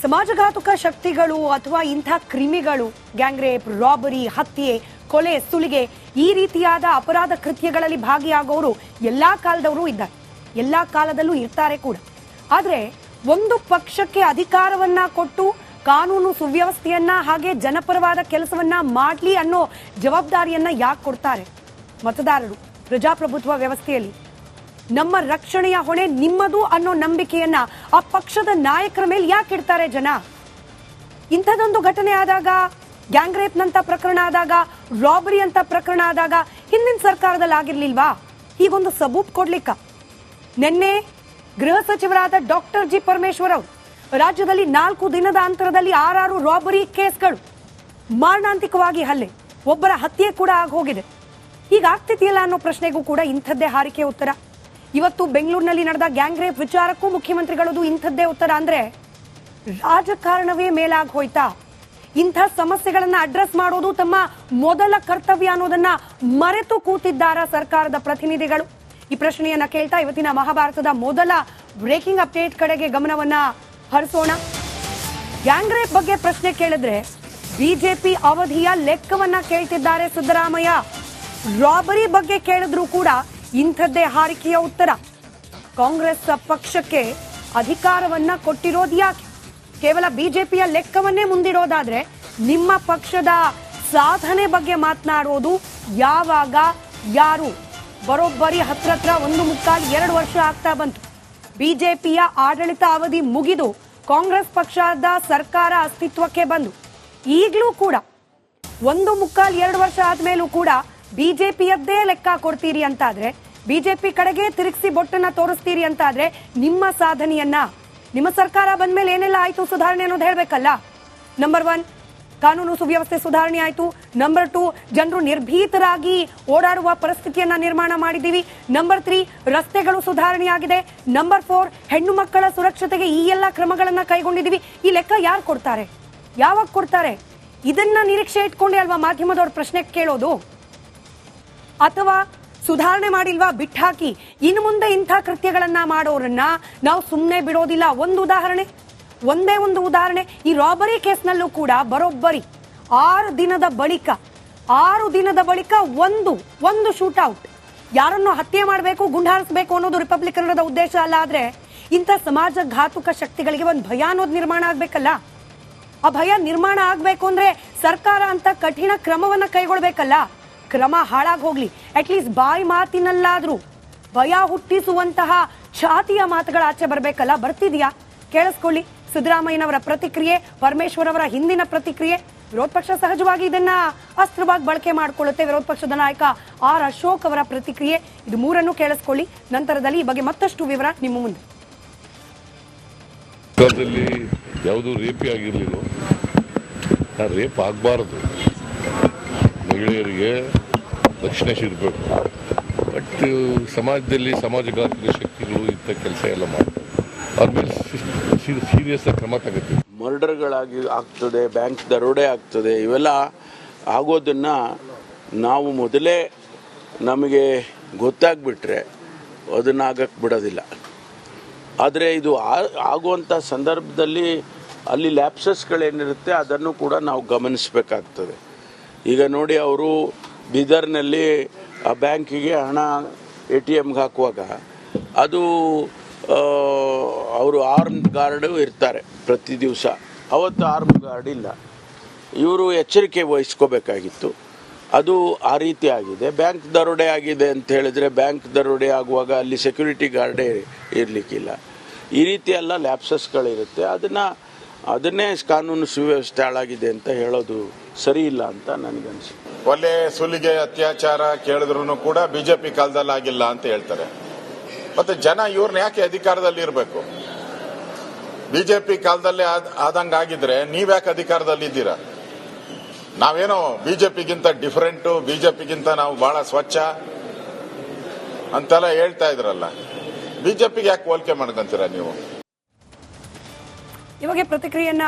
ಸಮಾಜಘಾತುಕ ಶಕ್ತಿಗಳು ಅಥವಾ ಇಂಥ ಕ್ರಿಮಿಗಳು ಗ್ಯಾಂಗ್ ರೇಪ್, ರಾಬರಿ, ಹತ್ಯೆ, ಕೊಲೆ, ಸುಲಿಗೆ ಈ ರೀತಿಯಾದ ಅಪರಾಧ ಕೃತ್ಯಗಳಲ್ಲಿ ಭಾಗಿಯಾಗೋರು ಎಲ್ಲಾ ಕಾಲದವರು ಇದ್ದಾರೆ, ಎಲ್ಲಾ ಕಾಲದಲ್ಲೂ ಇರ್ತಾರೆ ಕೂಡ. ಆದ್ರೆ ಒಂದು ಪಕ್ಷಕ್ಕೆ ಅಧಿಕಾರವನ್ನ ಕೊಟ್ಟು ಕಾನೂನು ಸುವ್ಯವಸ್ಥೆಯನ್ನ ಹಾಗೆ ಜನಪರವಾದ ಕೆಲಸವನ್ನ ಮಾಡ್ಲಿ ಅನ್ನೋ ಜವಾಬ್ದಾರಿಯನ್ನ ಯಾಕೆ ಕೊಡ್ತಾರೆ? ಮತದಾರರು ಪ್ರಜಾಪ್ರಭುತ್ವ ವ್ಯವಸ್ಥೆಯಲ್ಲಿ ನಮ್ಮ ರಕ್ಷಣೆಯ ಹೊಣೆ ನಿಮ್ಮದು ಅನ್ನೋ ನಂಬಿಕೆಯನ್ನ ಆ ಪಕ್ಷದ ನಾಯಕರ ಮೇಲೆ ಯಾಕೆ ಇಡ್ತಾರೆ ಜನ? ಇಂಥದೊಂದು ಘಟನೆ ಆದಾಗ, ಗ್ಯಾಂಗ್ ರೇಪ್ ನಂತ ಪ್ರಕರಣ ಆದಾಗ, ರಾಬರಿ ಅಂತ ಪ್ರಕರಣ ಆದಾಗ ಹಿಂದಿನ ಸರ್ಕಾರದಲ್ಲಿ ಆಗಿರ್ಲಿಲ್ವಾ ಹೀಗೊಂದು ಸಬೂಬ್ ಕೊಡ್ಲಿಕ್ಕ? ನಿನ್ನೆ ಗೃಹ ಸಚಿವರಾದ ಡಾಕ್ಟರ್ ಜಿ ಪರಮೇಶ್ವರ್ ಅವರು ರಾಜ್ಯದಲ್ಲಿ 4 ದಿನದ ಅಂತರದಲ್ಲಿ 6 ರಾಬರಿ ಕೇಸ್ಗಳು, ಮಾರಣಾಂತಿಕವಾಗಿ ಹಲ್ಲೆ, ಒಬ್ಬರ ಹತ್ಯೆ ಕೂಡ ಆಗೋಗಿದೆ. ಹೀಗಾಗ್ತಿದೆಯಲ್ಲ ಅನ್ನೋ ಪ್ರಶ್ನೆಗೂ ಕೂಡ ಇಂಥದ್ದೇ ಹಾರಿಕೆ ಉತ್ತರ. ಇವತ್ತು ಬೆಂಗಳೂರಿನಲ್ಲಿ ನಡೆದ ಗ್ಯಾಂಗ್ ರೇಪ್ ವಿಚಾರಕ್ಕೂ ಮುಖ್ಯಮಂತ್ರಿಗಳದು ಇಂಥದ್ದೇ ಉತ್ತರ. ಅಂದ್ರೆ ರಾಜಕಾರಣವೇ ಮೇಲಾಗಿ ಹೋಯ್ತಾ? ಇಂಥ ಸಮಸ್ಯೆಗಳನ್ನ ಅಡ್ರೆಸ್ ಮಾಡೋದು ತಮ್ಮ ಮೊದಲ ಕರ್ತವ್ಯ ಅನ್ನೋದನ್ನ ಮರೆತು ಕೂತಿದ್ದಾರ ಸರ್ಕಾರದ ಪ್ರತಿನಿಧಿಗಳು? ಈ ಪ್ರಶ್ನೆಯನ್ನ ಕೇಳ್ತಾ ಇವತ್ತಿನ ಮಹಾಭಾರತದ ಮೊದಲ ಬ್ರೇಕಿಂಗ್ ಅಪ್ಡೇಟ್ ಕಡೆಗೆ ಗಮನವನ್ನ ಹರಿಸೋಣ. ಗ್ಯಾಂಗ್ ರೇಪ್ ಬಗ್ಗೆ ಪ್ರಶ್ನೆ ಕೇಳಿದ್ರೆ ಬಿಜೆಪಿ ಅವಧಿಯ ಲೆಕ್ಕವನ್ನ ಕೇಳ್ತಿದ್ದಾರೆ ಸಿದ್ದರಾಮಯ್ಯ. ರಾಬರಿ ಬಗ್ಗೆ ಕೇಳಿದ್ರು ಕೂಡ ಇಂಥದ್ದೇ ಹಾರಿಕೆಯ ಉತ್ತರ. ಕಾಂಗ್ರೆಸ್ ಪಕ್ಷಕ್ಕೆ ಅಧಿಕಾರವನ್ನ ಕೊಟ್ಟಿರೋದು ಯಾಕೆ? ಕೇವಲ ಬಿಜೆಪಿಯ ಲೆಕ್ಕವನ್ನೇ ಮುಂದಿಡೋದಾದ್ರೆ ನಿಮ್ಮ ಪಕ್ಷದ ಸಾಧನೆ ಬಗ್ಗೆ ಮಾತನಾಡೋದು ಯಾವಾಗ, ಯಾರು? ಬರೋಬ್ಬರಿ ಹತ್ರ 1.25-2 ವರ್ಷ ಆಗ್ತಾ ಬಂತು. ಬಿಜೆಪಿಯ ಆಡಳಿತ ಅವಧಿ ಮುಗಿದು ಕಾಂಗ್ರೆಸ್ ಪಕ್ಷದ ಸರ್ಕಾರ ಅಸ್ತಿತ್ವಕ್ಕೆ ಬಂದು ಈಗಲೂ ಕೂಡ 1.25-2 ವರ್ಷ ಆದ್ಮೇಲೂ ಕೂಡ ಬಿಜೆಪಿಯದ್ದೇ ಲೆಕ್ಕ ಕೊಡ್ತೀರಿ ಅಂತಾದ್ರೆ, ಬಿಜೆಪಿ ಕಡೆಗೆ ತಿರುಗಿಸಿ ಬೊಟ್ಟನ್ನ ತೋರಿಸ್ತೀರಿ ಅಂತಾದ್ರೆ ನಿಮ್ಮ ಸಾಧನೆಯನ್ನ, ನಿಮ್ಮ ಸರ್ಕಾರ ಬಂದ್ಮೇಲೆ ಏನೆಲ್ಲ ಆಯ್ತು ಸುಧಾರಣೆ ಅನ್ನೋದು ಹೇಳ್ಬೇಕಲ್ಲ. ನಂಬರ್ 1 ಕಾನೂನು ಸುವ್ಯವಸ್ಥೆ ಸುಧಾರಣೆ ಆಯ್ತು. ನಂಬರ್ 2 ಜನರು ನಿರ್ಭೀತರಾಗಿ ಓಡಾಡುವ ಪರಿಸ್ಥಿತಿಯನ್ನ ನಿರ್ಮಾಣ ಮಾಡಿದ್ದೀವಿ. ನಂಬರ್ 3 ರಸ್ತೆಗಳು ಸುಧಾರಣೆ ಆಗಿದೆ. ನಂಬರ್ 4 ಹೆಣ್ಣು ಮಕ್ಕಳ ಸುರಕ್ಷತೆಗೆ ಈ ಎಲ್ಲ ಕ್ರಮಗಳನ್ನ ಕೈಗೊಂಡಿದ್ದೀವಿ. ಈ ಲೆಕ್ಕ ಯಾರು ಕೊಡ್ತಾರೆ? ಯಾವಾಗ ಕೊಡ್ತಾರೆ? ಇದನ್ನ ನಿರೀಕ್ಷೆ ಇಟ್ಕೊಂಡೇ ಅಲ್ವಾ ಮಾಧ್ಯಮದವ್ರ ಪ್ರಶ್ನೆ ಕೇಳೋದು? ಅಥವಾ ಸುಧಾರಣೆ ಮಾಡಿಲ್ವಾ ಬಿಟ್ಟಾಕಿ ಇನ್ನು ಮುಂದೆ ಇಂಥ ಕೃತ್ಯಗಳನ್ನ ಮಾಡೋರನ್ನ ನಾವು ಸುಮ್ಮನೆ ಬಿಡೋದಿಲ್ಲ? ಒಂದೇ ಒಂದು ಉದಾಹರಣೆ, ಈ ರಾಬರಿ ಕೇಸ್ನಲ್ಲೂ ಕೂಡ ಬರೋಬ್ಬರಿ 6 ದಿನದ ಬಳಿಕ ಒಂದು ಶೂಟ್ಔಟ್. ಯಾರನ್ನು ಹತ್ಯೆ ಮಾಡಬೇಕು, ಗುಂಡಾರಿಸಬೇಕು ಅನ್ನೋದು ರಿಪಬ್ಲಿಕನ್ನರ ಉದ್ದೇಶ ಅಲ್ಲ. ಆದ್ರೆ ಇಂಥ ಸಮಾಜ ಘಾತುಕ ಶಕ್ತಿಗಳಿಗೆ ಒಂದು ಭಯ ಅನ್ನೋದು ನಿರ್ಮಾಣ ಆಗ್ಬೇಕಲ್ಲ. ಆ ಭಯ ನಿರ್ಮಾಣ ಆಗ್ಬೇಕು ಅಂದ್ರೆ ಸರ್ಕಾರ ಅಂತ ಕಠಿಣ ಕ್ರಮವನ್ನ ಕೈಗೊಳ್ಬೇಕಲ್ಲ. ಕ್ರಮ ಹಾಳಾಗಿ ಹೋಗ್ಲಿ, ಅಟ್ಲೀಸ್ಟ್ ಬಾಯಿ ಮಾತಿನಲ್ಲಾದ್ರೂ ಭಯ ಹುಟ್ಟಿಸುವಂತಹ ಛಾತಿಯ ಮಾತುಗಳ ಆಚೆ ಬರ್ಬೇಕಲ್ಲ. ಬರ್ತಿದ್ಯಾ? ಕೇಳಿಸ್ಕೊಳ್ಳಿ ಸಿದ್ದರಾಮಯ್ಯನವರ ಪ್ರತಿಕ್ರಿಯೆ, ಪರಮೇಶ್ವರ್ ಅವರ ಹಿಂದಿನ ಪ್ರತಿಕ್ರಿಯೆ. ವಿರೋಧ ಪಕ್ಷ ಸಹಜವಾಗಿ ಇದನ್ನ ಅಸ್ತ್ರವಾಗಿ ಬಳಕೆ ಮಾಡಿಕೊಳ್ಳುತ್ತೆ. ವಿರೋಧ ಪಕ್ಷದ ನಾಯಕ ಆರ್ ಅಶೋಕ್ ಅವರ ಪ್ರತಿಕ್ರಿಯೆ, ಇದು ಮೂರನ್ನು ಕೇಳಿಸ್ಕೊಳ್ಳಿ. ನಂತರದಲ್ಲಿ ಈ ಬಗ್ಗೆ ಮತ್ತಷ್ಟು ವಿವರ ನಿಮ್ಮ ಮುಂದೆ. ಯಾವುದು ರೇಪೇ ಆಗಿರಲಿಲ್ಲ, ರೇಪ್ ಆಗಬಾರದು, ಮಹಿಳೆಯರಿಗೆ ರಕ್ಷಣೆ ಸಿಗಬೇಕು. ಬಟ್ ಸಮಾಜದಲ್ಲಿ ಸಮಾಜಘಾತಕ ಶಕ್ತಿಗಳು ಇಂಥ ಕೆಲಸ ಎಲ್ಲ ಮಾಡ್ತಾರೆ. ಅವ್ರ ಮೇಲೆ ಸೀರಿಯಸ್ ಕ್ರಮ ತಗೋತೀವಿ. ಮರ್ಡರ್ಗಳಾಗಿ ಆಗ್ತದೆ, ಬ್ಯಾಂಕ್ ದರೋಡೆ ಆಗ್ತದೆ, ಇವೆಲ್ಲ ಆಗೋದನ್ನ ನಾವು ಮೊದಲೇ ನಮಗೆ ಗೊತ್ತಾಗ್ಬಿಟ್ರೆ ಅದನ್ನ ಆಗಕ್ಕೆ ಬಿಡೋದಿಲ್ಲ. ಆದರೆ ಇದು ಆಗುವಂಥ ಸಂದರ್ಭದಲ್ಲಿ ಅಲ್ಲಿ ಲ್ಯಾಪ್ಸಸ್ಗಳೇನಿರುತ್ತೆ ಅದನ್ನು ಕೂಡ ನಾವು ಗಮನಿಸಬೇಕಾಗ್ತದೆ. ಈಗ ನೋಡಿ, ಅವರು ಬೀದರ್ನಲ್ಲಿ ಆ ಬ್ಯಾಂಕಿಗೆ ಹಣ ATMಗೆ ಹಾಕುವಾಗ ಅದು ಅವರು ಆರ್ಮ್ಡ್ ಗಾರ್ಡು ಇರ್ತಾರೆ ಪ್ರತಿ ದಿವಸ. ಅವತ್ತು ಆರ್ಮ್ಡ್ ಗಾರ್ಡ್ ಇಲ್ಲ. ಇವರು ಎಚ್ಚರಿಕೆ ವಹಿಸ್ಕೋಬೇಕಾಗಿತ್ತು. ಅದು ಆ ರೀತಿ ಆಗಿದೆ. ಬ್ಯಾಂಕ್ ದರೋಡೆ ಆಗಿದೆ ಅಂತ ಹೇಳಿದ್ರೆ ಬ್ಯಾಂಕ್ ದರೋಡೆ ಆಗುವಾಗ ಅಲ್ಲಿ ಸೆಕ್ಯೂರಿಟಿ ಗಾರ್ಡೇ ಇರಲಿಕ್ಕಿಲ್ಲ. ಈ ರೀತಿ ಎಲ್ಲ ಲ್ಯಾಪ್ಸಸ್ಗಳಿರುತ್ತೆ. ಅದನ್ನೇ ಕಾನೂನು ಸುವ್ಯವಸ್ಥೆ ಹಾಳಾಗಿದೆ ಅಂತ ಹೇಳೋದು ಸರಿ ಇಲ್ಲ ಅಂತ ನನಗನ್ಸುತ್ತೆ. ಕೊಲೆ, ಸುಲಿಗೆ, ಅತ್ಯಾಚಾರ ಕೇಳಿದ್ರು ಕೂಡ ಬಿಜೆಪಿ ಕಾಲದಲ್ಲಿ ಆಗಿಲ್ಲ ಅಂತ ಹೇಳ್ತಾರೆ. ಮತ್ತೆ ಜನ ಇವ್ರನ್ನ ಯಾಕೆ ಅಧಿಕಾರದಲ್ಲಿ ಇರಬೇಕು? ಬಿಜೆಪಿ ಕಾಲದಲ್ಲಿ ಆದಂಗಾಗಿದ್ರೆ ನೀವ್ಯಾಕೆ ಅಧಿಕಾರದಲ್ಲಿ ಇದ್ದೀರಾ? ನಾವೇನೋ ಬಿಜೆಪಿಗಿಂತ ಡಿಫರೆಂಟು, ಬಿಜೆಪಿಗಿಂತ ನಾವು ಬಹಳ ಸ್ವಚ್ಛ ಅಂತೆಲ್ಲ ಹೇಳ್ತಾ ಇದ್ರಲ್ಲ, ಬಿಜೆಪಿಗೆ ಯಾಕೆ ಹೋಲಿಕೆ ಮಾಡ್ಕೊಂತೀರಾ ನೀವು? ಇವಾಗ ಪ್ರತಿಕ್ರಿಯೆಯನ್ನ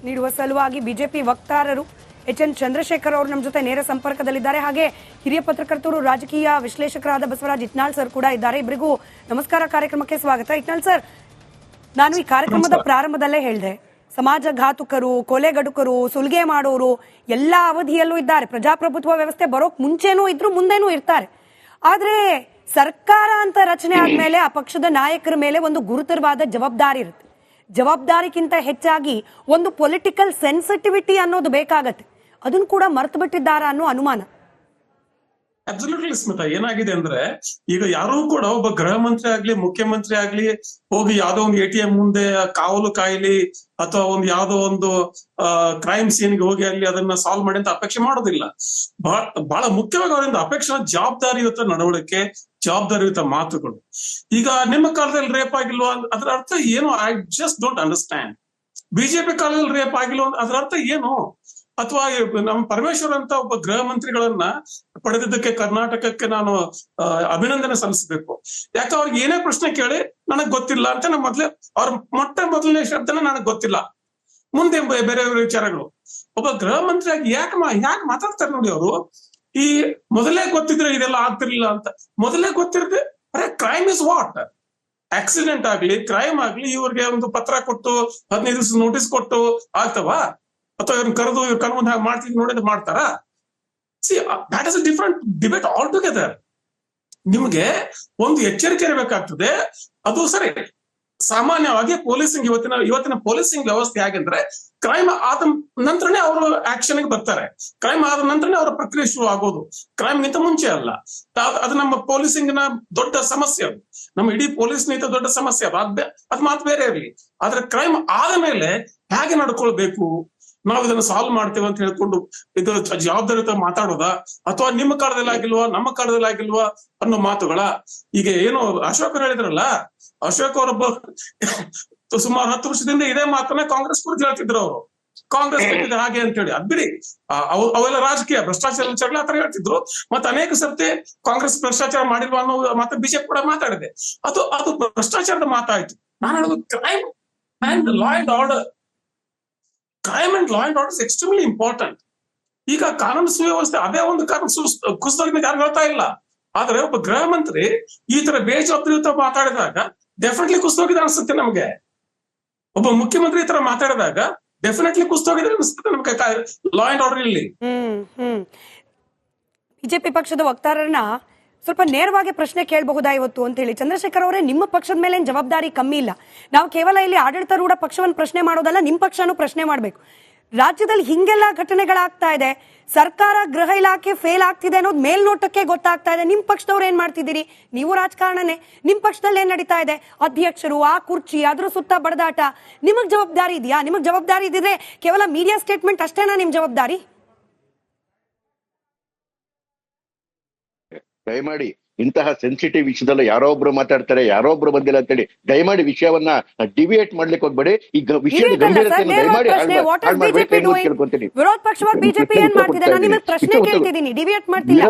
ನೀಡುವ ಸಲುವಾಗಿ ಬಿಜೆಪಿ ವಕ್ತಾರರು HN ಚಂದ್ರಶೇಖರ್ ಅವರು ನಮ್ಮ ಜೊತೆ ನೇರ ಸಂಪರ್ಕದಲ್ಲಿದ್ದಾರೆ. ಹಾಗೆ ಹಿರಿಯ ಪತ್ರಕರ್ತರು, ರಾಜಕೀಯ ವಿಶ್ಲೇಷಕರಾದ ಬಸವರಾಜ್ ಇಟ್ನಾಳ್ ಸರ್ ಕೂಡ ಇದ್ದಾರೆ. ಇಬ್ಬರಿಗೂ ನಮಸ್ಕಾರ, ಕಾರ್ಯಕ್ರಮಕ್ಕೆ ಸ್ವಾಗತ. ಇಟ್ನಾಳ್ ಸರ್, ನಾನು ಈ ಕಾರ್ಯಕ್ರಮದ ಪ್ರಾರಂಭದಲ್ಲೇ ಹೇಳಿದೆ, ಸಮಾಜಘಾತುಕರು, ಕೊಲೆಗಡುಕರು, ಸುಲಿಗೆ ಮಾಡೋರು ಎಲ್ಲ ಅವಧಿಯಲ್ಲೂ ಇದ್ದಾರೆ. ಪ್ರಜಾಪ್ರಭುತ್ವ ವ್ಯವಸ್ಥೆ ಬರೋಕ್ ಮುಂಚೆನೂ ಇದ್ರು, ಮುಂದೆನೂ ಇರ್ತಾರೆ. ಆದ್ರೆ ಸರ್ಕಾರ ಅಂತ ರಚನೆ ಆದ್ಮೇಲೆ ಆ ಪಕ್ಷದ ನಾಯಕರ ಮೇಲೆ ಒಂದು ಗುರುತರವಾದ ಜವಾಬ್ದಾರಿ ಇರುತ್ತೆ. ಜವಾಬ್ದಾರಿಗಿಂತ ಹೆಚ್ಚಾಗಿ ಒಂದು ಪೊಲಿಟಿಕಲ್ ಸೆನ್ಸಿಟಿವಿಟಿ ಅನ್ನೋದು ಬೇಕಾಗತ್ತೆ. ಅದನ್ನು ಕೂಡ ಮರ್ತು ಬಿಟ್ಟಿದ್ದಾರಾ ಅನ್ನೋ ಅನುಮಾನ. ಅಬ್ಸಲ್ಯೂಟ್ಲಿ ಸ್ಮಿತಾ, ಏನಾಗಿದೆ ಅಂದ್ರೆ ಈಗ ಯಾರೂ ಕೂಡ ಒಬ್ಬ ಗೃಹ ಮಂತ್ರಿ ಆಗ್ಲಿ ಮುಖ್ಯಮಂತ್ರಿ ಆಗ್ಲಿ ಹೋಗಿ ಯಾವ್ದೋ ಒಂದು ATM ಮುಂದೆ ಕಾವಲು ಕಾಯ್ಲಿ ಅಥವಾ ಒಂದು ಯಾವ್ದೋ ಒಂದು ಕ್ರೈಮ್ ಸೀನ್ಗೆ ಹೋಗಿ ಅಲ್ಲಿ ಅದನ್ನ ಸಾಲ್ವ್ ಮಾಡಿ ಅಂತ ಅಪೇಕ್ಷೆ ಮಾಡೋದಿಲ್ಲ. ಬಹಳ ಮುಖ್ಯವಾಗಿ ಅವರಿಂದ ಅಪೇಕ್ಷೆ ಜವಾಬ್ದಾರಿಯುತ ನಡವಳಿಕೆ, ಜವಾಬ್ದಾರಿಯುತ ಮಾತುಗಳು. ಈಗ ನಿಮ್ಮ ಕಾಲದಲ್ಲಿ ರೇಪ್ ಆಗಿಲ್ವಾ ಅದರ ಅರ್ಥ ಏನು? I just don't understand. BJP ಕಾಲದಲ್ಲಿ ರೇಪ್ ಆಗಿಲ್ವಾ ಅದರ ಅರ್ಥ ಏನು? ಅಥವಾ ನಮ್ಮ ಪರಮೇಶ್ವರ್ ಅಂತ ಒಬ್ಬ ಗೃಹ ಮಂತ್ರಿಗಳನ್ನ ಪಡೆದಿದ್ದಕ್ಕೆ ಕರ್ನಾಟಕಕ್ಕೆ ನಾನು ಅಭಿನಂದನೆ ಸಲ್ಲಿಸಬೇಕು. ಯಾಕೆ ಅವ್ರಿಗೆ ಏನೇ ಪ್ರಶ್ನೆ ಕೇಳಿ ನನಗ್ ಗೊತ್ತಿಲ್ಲ ಅಂತ ಅವ್ರ ಮೊದಲನೇ ಶಬ್ದನ ನನಗ್ ಗೊತ್ತಿಲ್ಲ, ಮುಂದೆ ಬೇರೆ ವಿಚಾರಗಳು. ಒಬ್ಬ ಗೃಹ ಮಂತ್ರಿಯಾಗಿ ಯಾಕೆ ಮಾತಾಡ್ತಾರೆ ನೋಡಿ ಅವರು. ಈ ಮೊದಲೇ ಗೊತ್ತಿದ್ರೆ ಇದೆಲ್ಲ ಆಗ್ತಿರ್ಲಿಲ್ಲ ಅಂತ. ಮೊದಲೇ ಗೊತ್ತಿರದೆ ಕ್ರೈಮ್ ಇಸ್ ವಾಟ್? ಆಕ್ಸಿಡೆಂಟ್ ಆಗ್ಲಿ ಕ್ರೈಮ್ ಆಗ್ಲಿ ಇವ್ರಿಗೆ ಒಂದು ಪತ್ರ ಕೊಟ್ಟು 15 ದಿವಸ ನೋಟಿಸ್ ಕೊಟ್ಟು ಆಗ್ತವಾ? ಅಥವಾ ಇವ್ರನ್ನ ಕರೆದು ಇವ್ರ ಕಣ್ ಮುಂದೆ ಮಾಡ್ತೀವಿ ನೋಡಿದ್ರೆ ಮಾಡ್ತಾರಾ? C, that is a different debate all together. ನಿಮ್ಗೆ ಒಂದು ಎಚ್ಚರಿಕೆ ಇರಬೇಕಾಗ್ತದೆ. ಅದು ಸರಿ, ಸಾಮಾನ್ಯವಾಗಿ ಪೊಲೀಸಿಂಗ್ ಇವತ್ತಿನ ಪೊಲೀಸಿಂಗ್ ವ್ಯವಸ್ಥೆ ಹೇಗೆಂದ್ರೆ ಕ್ರೈಮ್ ಆದ ನಂತರನೇ ಅವರು ಆಕ್ಷನ್ ಬರ್ತಾರೆ. ಕ್ರೈಮ್ ಆದ ನಂತರನೇ ಅವರ ಪ್ರಕ್ರಿಯೆ ಶುರು ಆಗೋದು, ಕ್ರೈಮ್ ಗಿಂತ ಮುಂಚೆ ಅಲ್ಲ. ಅದು ನಮ್ಮ ಪೊಲೀಸಿಂಗ್ ನ ದೊಡ್ಡ ಸಮಸ್ಯೆ. ಅದು ನಮ್ಮ ಇಡೀ ಪೊಲೀಸ್ ನೀತಿ ದೊಡ್ಡ ಸಮಸ್ಯೆ. ಅದು ಮಾತು ಬೇರೆ ಇರಲಿ. ಆದ್ರೆ ಕ್ರೈಮ್ ಆದ ಮೇಲೆ ಹೇಗೆ ನಡ್ಕೊಳ್ಬೇಕು, ನಾವು ಇದನ್ನ ಸಾಲ್ವ್ ಮಾಡ್ತೇವೆ ಅಂತ ಹೇಳ್ಕೊಂಡು ಇದು ಜವಾಬ್ದಾರಿಯುತ ಮಾತಾಡೋದ, ಅಥವಾ ನಿಮ್ಮ ಕಾಲದಲ್ಲಿ ಆಗಿಲ್ವಾ ನಮ್ಮ ಕಾಲದಲ್ಲಿ ಆಗಿಲ್ವಾ ಅನ್ನೋ ಮಾತುಗಳ? ಈಗ ಏನು ಅಶೋಕ್ ಹೇಳಿದ್ರಲ್ಲ, ಅಶೋಕ್ ಅವರೊಬ್ಬ ಸುಮಾರು 10 ವರ್ಷದಿಂದ ಇದೇ ಮಾತನ್ನ ಕಾಂಗ್ರೆಸ್ ಕುರಿತು ಹೇಳ್ತಿದ್ರು ಅವರು. ಕಾಂಗ್ರೆಸ್ ಹಾಗೆ ಅಂತ ಹೇಳಿ. ಅದ್ಬಿಡಿ, ಅವೆಲ್ಲ ರಾಜಕೀಯ ಭ್ರಷ್ಟಾಚಾರ ಆತರ ಹೇಳ್ತಿದ್ರು. ಮತ್ತೆ ಅನೇಕ ಸರ್ತಿ ಕಾಂಗ್ರೆಸ್ ಭ್ರಷ್ಟಾಚಾರ ಮಾಡಿಲ್ವಾ ಅನ್ನೋ ಮಾತು ಬಿಜೆಪಿ ಕೂಡ ಮಾತಾಡಿದೆ. ಅದು ಭ್ರಷ್ಟಾಚಾರದ ಮಾತಾಯ್ತು. ನಾನು ಹೇಳೋದು crime and law and order. Crime and law and order is extremely important. ಈಗ ಕಾನೂನು ಸುವ್ಯವಸ್ಥೆ ಅದೇ ಒಂದು ಕಾರಣ ಕುಸಿದೋಗಿದೆ, ಯಾರು ಹೇಳ್ತಾ ಇಲ್ಲ. ಆದ್ರೆ ಒಬ್ಬ ಗೃಹ ಮಂತ್ರಿ ಈ ತರ ಬೇಜವಾಬ್ದಾರಿಯುತ ಮಾತಾಡಿದಾಗ ಡೆಫಿನೆಟ್ಲಿ ಕುಸಿದೋಗಿದೆ ಅನ್ಸುತ್ತೆ ನಮ್ಗೆ. ಒಬ್ಬ ಮುಖ್ಯಮಂತ್ರಿ ಈ ತರ ಮಾತಾಡಿದಾಗ ಡೆಫಿನೆಟ್ಲಿ ಕುಸಿದೋಗಿದೆ ಅನ್ಸುತ್ತೆ ನಮ್ಗೆ ಲಾ ಅಂಡ್ ಆರ್ಡರ್ ಇಲ್ಲಿ. ಬಿಜೆಪಿ ಪಕ್ಷದ ವಕ್ತಾರರನ್ನ ಸ್ವಲ್ಪ ನೇರವಾಗಿ ಪ್ರಶ್ನೆ ಕೇಳಬಹುದಾ ಇವತ್ತು ಅಂತ ಹೇಳಿ. ಚಂದ್ರಶೇಖರ್ ಅವರೇ, ನಿಮ್ಮ ಪಕ್ಷದ ಮೇಲೆ ಜವಾಬ್ದಾರಿ ಕಮ್ಮಿ ಇಲ್ಲ. ನಾವು ಕೇವಲ ಇಲ್ಲಿ ಆಡಳಿತಾರೂಢ ಪಕ್ಷವನ್ನು ಪ್ರಶ್ನೆ ಮಾಡೋದಲ್ಲ, ನಿಮ್ಮ ಪಕ್ಷನೂ ಪ್ರಶ್ನೆ ಮಾಡಬೇಕು. ರಾಜ್ಯದಲ್ಲಿ ಹಿಂಗೆಲ್ಲ ಘಟನೆಗಳಾಗ್ತಾ ಇದೆ, ಸರ್ಕಾರ ಗೃಹ ಇಲಾಖೆ ಫೇಲ್ ಆಗ್ತಿದೆ ಅನ್ನೋದು ಮೇಲ್ನೋಟಕ್ಕೆ ಗೊತ್ತಾಗ್ತಾ ಇದೆ. ನಿಮ್ ಪಕ್ಷದವ್ರು ಏನ್ ಮಾಡ್ತಿದ್ದೀರಿ? ನೀವು ರಾಜಕಾರಣನೇ. ನಿಮ್ ಪಕ್ಷದಲ್ಲಿ ಏನ್ ನಡೀತಾ ಇದೆ? ಅಧ್ಯಕ್ಷರು, ಆ ಕುರ್ಚಿ, ಅದ್ರ ಸುತ್ತ ಬಡದಾಟ. ನಿಮಗ್ ಜವಾಬ್ದಾರಿ ಇದೆಯಾ? ನಿಮಗ್ ಜವಾಬ್ದಾರಿ ಇದ್ದಿದ್ರೆ ಕೇವಲ ಮೀಡಿಯಾ ಸ್ಟೇಟ್ಮೆಂಟ್ ಅಷ್ಟೇನಾ ನಿಮ್ ಜವಾಬ್ದಾರಿ? ದಯಮಾಡಿ ಇಂತಹ ಸೆನ್ಸಿಟಿವ್ ವಿಷಯದಲ್ಲ ಯಾರೊಬ್ರು ಮಾತಾಡ್ತಾರೆ, ಯಾರೊಬ್ರು ಬಂದಿಲ್ಲ ಅಂತೇಳಿ ದಯಮಾಡಿ ವಿಷಯವನ್ನ ಡಿವಿಯೇಟ್ ಮಾಡ್ಲಿಕ್ಕೆ ಹೋಗ್ಬೇಡಿ. ಈಗ ವಿಷಯದ ಗಂಭೀರತೆಯನ್ನು ದಯಮಾಡಿ ಕೇಳ್ಕೊಂತೀನಿ. ವಿರೋಧ ಪಕ್ಷವಾಗಿ ಬಿಜೆಪಿ ಏನ್ ಮಾಡ್ತಿದೆ? ನಾನು ನಿಮಗೆ ಪ್ರಶ್ನೆ ಕೇಳ್ತಿದ್ದೀನಿ, ಡಿವಿಯೇಟ್ ಮಾಡ್ತಿಲ್ಲ.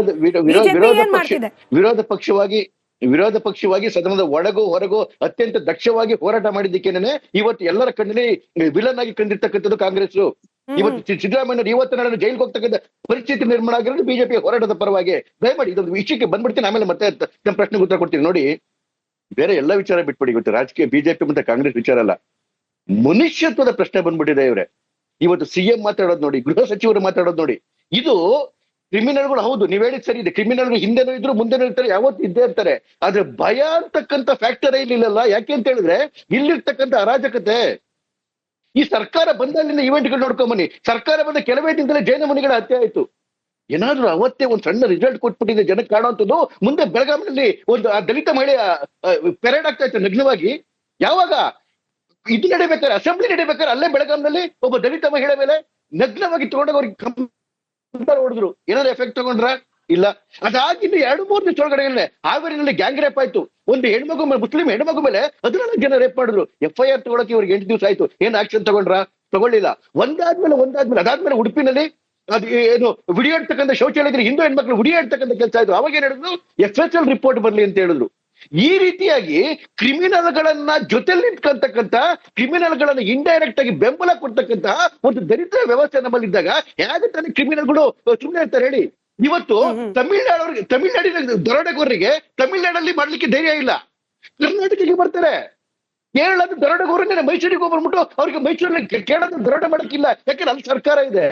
ವಿರೋಧ ಪಕ್ಷವಾಗಿ ಸದನದ ಒಳಗೂ ಹೊರಗೂ ಅತ್ಯಂತ ದಕ್ಷವಾಗಿ ಹೋರಾಟ ಮಾಡಿದ್ದಕ್ಕೇನೆ ಇವತ್ತು ಎಲ್ಲರ ಕಣ್ಣಲ್ಲಿ ವಿಲನ್ ಆಗಿ ಕಂಡಿರ್ತಕ್ಕಂಥದ್ದು ಕಾಂಗ್ರೆಸ್. ಇವತ್ತು ಸಿದ್ದರಾಮಯ್ಯ ಇವತ್ತು ನಾನು ಜೈಲ್ಗೆ ಹೋಗ್ತಕ್ಕಂಥ ಪರಿಸ್ಥಿತಿ ನಿರ್ಮಾಣ ಆಗಿರೋದು ಬಿಜೆಪಿ ಹೋರಾಟದ ಪರವಾಗಿ. ದಯಮಾಡಿ ಇದೊಂದು ವಿಷಯಕ್ಕೆ ಬಂದ್ಬಿಡ್ತೀನಿ, ಆಮೇಲೆ ಮತ್ತೆ ನಮ್ಮ ಪ್ರಶ್ನೆಗೆ ಉತ್ತರ ಕೊಡ್ತೀನಿ. ನೋಡಿ, ಬೇರೆ ಎಲ್ಲ ವಿಚಾರ ಬಿಟ್ಬಿಡಿ. ಇವತ್ತು ರಾಜಕೀಯ ಬಿಜೆಪಿ ಮತ್ತೆ ಕಾಂಗ್ರೆಸ್ ವಿಚಾರ ಅಲ್ಲ, ಮನುಷ್ಯತ್ವದ ಪ್ರಶ್ನೆ ಬಂದ್ಬಿಟ್ಟಿದೆ ಇವ್ರೆ. ಇವತ್ತು CM ಮಾತಾಡೋದು ನೋಡಿ, ಗೃಹ ಸಚಿವರು ಮಾತಾಡೋದು ನೋಡಿ. ಇದು ಕ್ರಿಮಿನಲ್ಗಳು, ಹೌದು ನೀವ್ ಹೇಳಿದ್ ಸರಿ ಇದೆ, ಕ್ರಿಮಿನಲ್ಗಳು ಹಿಂದೆನೂ ಇದ್ರು ಮುಂದೆನೂ ಇರ್ತಾರೆ, ಯಾವತ್ತು ಇದ್ದೇ ಇರ್ತಾರೆ. ಆದ್ರೆ ಭಯ ಅಂತಕ್ಕಂಥ ಫ್ಯಾಕ್ಟರ್ ಇಲ್ಲಿಲ್ಲ. ಯಾಕೆ ಅಂತ ಹೇಳಿದ್ರೆ ಇಲ್ಲಿರ್ತಕ್ಕಂಥ ಅರಾಜಕತೆ. ಈ ಸರ್ಕಾರ ಬಂದಾಗಲಿಂದ ಇವೆಂಟ್ಗಳು ನೋಡ್ಕೊಂಬನ್ನಿ. ಸರ್ಕಾರ ಬಂದ ಕೆಲವೇ ದಿನದಲ್ಲೇ ಜೈನ ಮುನಿಗಳ ಹತ್ಯೆ ಆಯ್ತು. ಏನಾದ್ರೂ ಅವತ್ತೇ ಒಂದು ಸಣ್ಣ ರಿಸಲ್ಟ್ ಕೊಟ್ಬಿಟ್ಟಿದೆ ಜನಕ್ಕೆ ಕಾಣುವಂಥದ್ದು. ಮುಂದೆ ಬೆಳಗಾವಿನಲ್ಲಿ ಒಂದು ದಲಿತ ಮಹಿಳೆಯ ಪೆರೇಡ್ ಆಗ್ತಾ ಇತ್ತು ನಗ್ನವಾಗಿ. ಯಾವಾಗ ಇದು ನಡೀಬೇಕಾದ್ರೆ, ಅಸೆಂಬ್ಲಿ ನಡೀಬೇಕಾದ್ರೆ ಅಲ್ಲೇ ಬೆಳಗಾವಿನಲ್ಲಿ ಒಬ್ಬ ದಲಿತ ಮಹಿಳೆ ಮೇಲೆ ನಗ್ನವಾಗಿ ತಗೊಂಡಾಗ ಅವ್ರಿಗೆ ಹೊಡೆದ್ರು. ಏನಾದ್ರು ಎಫೆಕ್ಟ್ ತಗೊಂಡ್ರ? ಇಲ್ಲ. ಅದಾಗಿದ್ದು 2-3 ದಿವಸ ಒಳಗಡೆ ಹಾವೇರಿನಲ್ಲಿ ಗ್ಯಾಂಗ್ ರೇಪ್ ಆಯ್ತು. ಒಂದು ಹೆಣ್ಮಗು ಮೇಲೆ, ಮುಸ್ಲಿಂ ಹೆಣ್ಮಗು ಮೇಲೆ 14 ಜನ ರೇಪ್ ಮಾಡಿದ್ರು. FIR ತಗೊಳಕ್ಕೆ ಇವ್ರಿಗೆ 8 ದಿವಸ ಆಯ್ತು. ಏನ್ ಆಕ್ಷನ್ ತಗೊಳ್ಳಿಲ್ಲ. ಒಂದಾದ್ಮೇಲೆ ಅದಾದ್ಮೇಲೆ ಉಡುಪಿನಲ್ಲಿ ಅದು ಏನು ವಿಡಿಯೋ ಇಡ್ತಕ್ಕಂಥ ಶೌಚಾಲಯದಲ್ಲಿ ಹಿಂದೂ ಹೆಣ್ಮಕ್ಳು ವಿಡಿಯೋ ಇಡ್ತಕ್ಕಂಥ ಕೆಲಸ ಆಯ್ತು. ಅವಾಗ ಏನ್ ಹೇಳಿದ್ರು, FHL ರಿಪೋರ್ಟ್ ಬರ್ಲಿ ಅಂತ ಹೇಳಿದ್ರು. ಈ ರೀತಿಯಾಗಿ ಕ್ರಿಮಿನಲ್ಗಳನ್ನ ಜೊತೆಲಿ ನಿಂತ್ಕೊಂತಕ್ಕಂಥ, ಕ್ರಿಮಿನಲ್ಗಳನ್ನ ಇಂಡೈರೆಕ್ಟ್ ಆಗಿ ಬೆಂಬಲ ಕೊಡ್ತಕ್ಕಂಥ ಒಂದು ದರಿದ್ರ ವ್ಯವಸ್ಥೆ ನಮ್ಮಲ್ಲಿದ್ದಾಗ ಹೇಗೆ ತಾನೇ ಕ್ರಿಮಿನಲ್ಗಳು ಸುಮ್ಮನೆ ಇರ್ತಾರೆ ಹೇಳಿ? ಇವತ್ತು ತಮಿಳ್ನಾಡಿನ ದರೋಡೆಗೋರರಿಗೆ ತಮಿಳ್ನಾಡಲ್ಲಿ ಮಾಡ್ಲಿಕ್ಕೆ ಧೈರ್ಯ ಇಲ್ಲ, ಕರ್ನಾಟಕಕ್ಕೆ ಬರ್ತಾರೆ. ಕೇರಳದ ದರೋಡೆಗೋರನ್ನೇ ಮೈಸೂರಿಗೆ ಹೋಗ್ಬಿಟ್ಟು ಅವ್ರಿಗೆ ಮೈಸೂರಲ್ಲಿ ಕೇರಳದ ದರೋಡೆ ಮಾಡಕ್ಕಿಲ್ಲ, ಯಾಕಂದ್ರೆ ಅಲ್ಲಿ ಸರ್ಕಾರ ಇದೆ.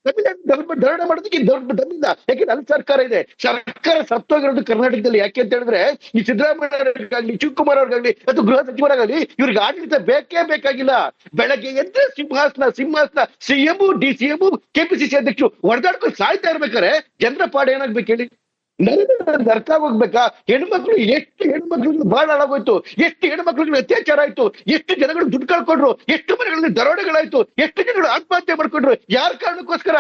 ತಮಿಳ್ನಾಡು ದರೋಡೆ ಮಾಡೋದಕ್ಕೆ ದೊಡ್ಡ ತಂದಿಲ್ಲ, ಯಾಕಂದ್ರೆ ಅಲ್ಲಿ ಸರ್ಕಾರ ಇದೆ. ಸರ್ಕಾರ ಸತ್ತೋಗಿರೋದು ಕರ್ನಾಟಕದಲ್ಲಿ ಯಾಕೆ ಅಂತ ಹೇಳಿದ್ರೆ ಈ ಸಿದ್ದರಾಮಯ್ಯ ಶಿವಕುಮಾರ್ ಅವ್ರಿಗಾಗ್ಲಿ ಅಥವಾ ಗೃಹ ಸಚಿವರಾಗಲಿ ಇವ್ರಿಗೆ ಆಡಳಿತ ಬೇಕೇ ಬೇಕಾಗಿಲ್ಲ. ಬೆಳಗ್ಗೆ ಎದ್ದು ಸಿಂಹಾಸನ ಸಿಎಂ DCM KPCC ಅಧ್ಯಕ್ಷರು ಹೊಡೆದಾಡ್ಕೊಂಡು ಸಾಯ್ತಾ ಇರ್ಬೇಕಾರೆ ಜನರ ಪಾಡ ಏನಾಗ್ಬೇಕು ಹೇಳಿ? ಅರ್ಥ ಹೋಗ್ಬೇಕಾ? ಹೆಣ್ಮಕ್ಳು ಎಷ್ಟು ಹೆಣ್ಮಕ್ಳಿಗೆ ಬಾಳ ಹಾಳಾಗೋಯ್ತು, ಎಷ್ಟು ಹೆಣ್ಮಕ್ಳಿಗೆ ಅತ್ಯಾಚಾರ ಆಯ್ತು, ಎಷ್ಟು ಜನಗಳು ದುಡ್ಡು ಕಳ್ಕೊಂಡ್ರು, ಎಷ್ಟು ಮನೆಗಳಲ್ಲಿ ದರೋಡೆಗಳಾಯ್ತು, ಎಷ್ಟು ಜನಗಳು ಆತ್ಮಹತ್ಯೆ ಮಾಡ್ಕೊಂಡ್ರು. ಯಾರ ಕಾರಣಕ್ಕೋಸ್ಕರ?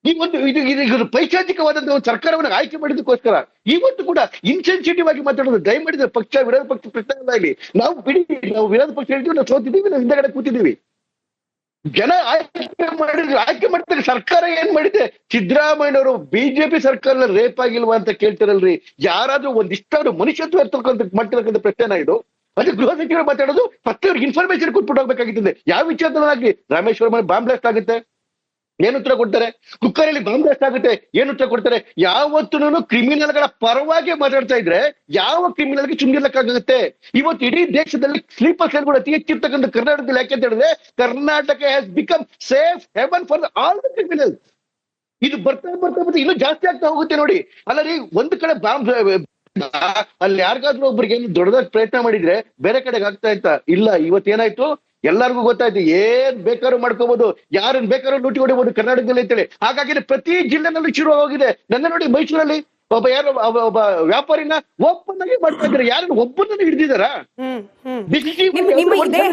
ಈ ಒಂದು ಇದು ಪೈಶಾಚಿಕವಾದಂತಹ ಒಂದು ಸರ್ಕಾರವನ್ನು ಆಯ್ಕೆ ಮಾಡಿದಕ್ಕೋಸ್ಕರ. ಇವತ್ತು ಕೂಡ ಇನ್ಸೆನ್ಸಿಟಿವ್ ಆಗಿ ಮಾತಾಡೋದು ದಯಮಾಡಿದ ಪಕ್ಷ ವಿರೋಧ ಪಕ್ಷ ಪ್ರಶ್ನೆ ಆಗಲಿ. ನಾವು ವಿರೋಧ ಪಕ್ಷ ಹೇಳ್ತೀವಿ, ನಾವು ಸೋತಿದ್ದೀವಿ, ನಾವು ಹಿಂದಗಡೆ ಕೂತಿದ್ದೀವಿ. ಜನ ಆಯ್ಕೆ ಮಾಡಿದ್ರೆ ಸರ್ಕಾರ ಏನ್ ಮಾಡಿದೆ? ಸಿದ್ದರಾಮಯ್ಯನವರು ಬಿಜೆಪಿ ಸರ್ಕಾರ ರೇಪ್ ಆಗಿಲ್ವಾ ಅಂತ ಕೇಳ್ತಾರಲ್ರಿ. ಯಾರಾದ್ರೂ ಒಂದಿಷ್ಟಾದ್ರು ಮನುಷ್ಯತ್ವ ಮಾಡ್ತಿರಕ್ಕಂತ ಪ್ರಶ್ನೆನ ಇದು? ಅದು ಗೃಹ ಸಚಿವರು ಮಾತಾಡೋದು ಫಸ್ಟ್ ಅವ್ರಿಗೆ ಇನ್ಫಾರ್ಮೇಶನ್ ಕೊಟ್ಬಿಟ್ಟು ಹೋಗ್ಬೇಕಾಗಿತ್ತದೆ. ಯಾವ ವಿಚಾರದಲ್ಲಾಗ್ಲಿ ರಾಮೇಶ್ವರ ಬಾಂಬ್ ಬ್ಲಾಸ್ಟ್ ಆಗುತ್ತೆ, ಏನ್ ಉತ್ತರ ಕೊಡ್ತಾರೆ? ಕುಕ್ಕರಲ್ಲಿ ಬಾಂಬ್ ಬ್ಲಾಸ್ಟ್ ಆಗುತ್ತೆ, ಏನ್ ಉತ್ತರ ಕೊಡ್ತಾರೆ? ಯಾವತ್ತೂ ಕ್ರಿಮಿನಲ್ಗಳ ಪರವಾಗಿ ಮಾತಾಡ್ತಾ ಇದ್ರೆ ಯಾವ ಕ್ರಿಮಿನಲ್ಗೆ ಚುಂಗಿರ್ಲಕ್ಕಾಗುತ್ತೆ? ಇವತ್ತು ಇಡೀ ದೇಶದಲ್ಲಿ ಸ್ಲೀಪರ್ ಸೆಲ್ ಕೂಡ ಅತಿ ಹೆಚ್ಚಿರ್ತಕ್ಕಂಥ ಕರ್ನಾಟಕದಲ್ಲಿ. ಯಾಕೆ ಅಂತ ಹೇಳಿದ್ರೆ Karnataka has become safe haven for all the criminal. ಇದು ಬರ್ತಾ ಇನ್ನೂ ಜಾಸ್ತಿ ಆಗ್ತಾ ಹೋಗುತ್ತೆ ನೋಡಿ. ಅಲ್ಲ ರೀ, ಒಂದು ಕಡೆ ಬಾಂಬ್ ಅಲ್ಲಿ ಯಾರಿಗಾದ್ರೂ ಒಬ್ರಿಗೆ ಏನು ದೊಡ್ಡದಾಗಿ ಪ್ರಯತ್ನ ಮಾಡಿದ್ರೆ ಬೇರೆ ಕಡೆಗೆ ಆಗ್ತಾ ಇತ್ತ? ಇಲ್ಲ. ಇವತ್ತೇನಾಯ್ತು? ಎಲ್ಲರಿಗೂ ಗೊತ್ತಾಯ್ತು, ಏನ್ ಬೇಕಾದ್ರೂ ಮಾಡ್ಕೋಬಹುದು, ಯಾರನ್ನ ಬೇಕಾದ್ರೂ ಲೂಟಿ ಹೊಡಿಬಹುದು ಕರ್ನಾಟಕದಲ್ಲಿ ಅಂತೇಳಿ. ಹಾಗಾಗಿ ಪ್ರತಿ ಜಿಲ್ಲೆನಲ್ಲೂ ಶುರು ಹೋಗಿದೆ. ನನ್ನ ನೋಡಿ ಮೈಸೂರಲ್ಲಿ ಒಬ್ಬ ವ್ಯಾಪಾರಿನ ಓಪನ್ ಆಗಿ ಮಾಡ್ತಾ ಇದ್ದಾರೆ. ಯಾರನ್ನ ಒಬ್ಬನನ್ನು ಹಿಡಿದಿದಾರ? ನಿಮ್ಮ ಇದೇ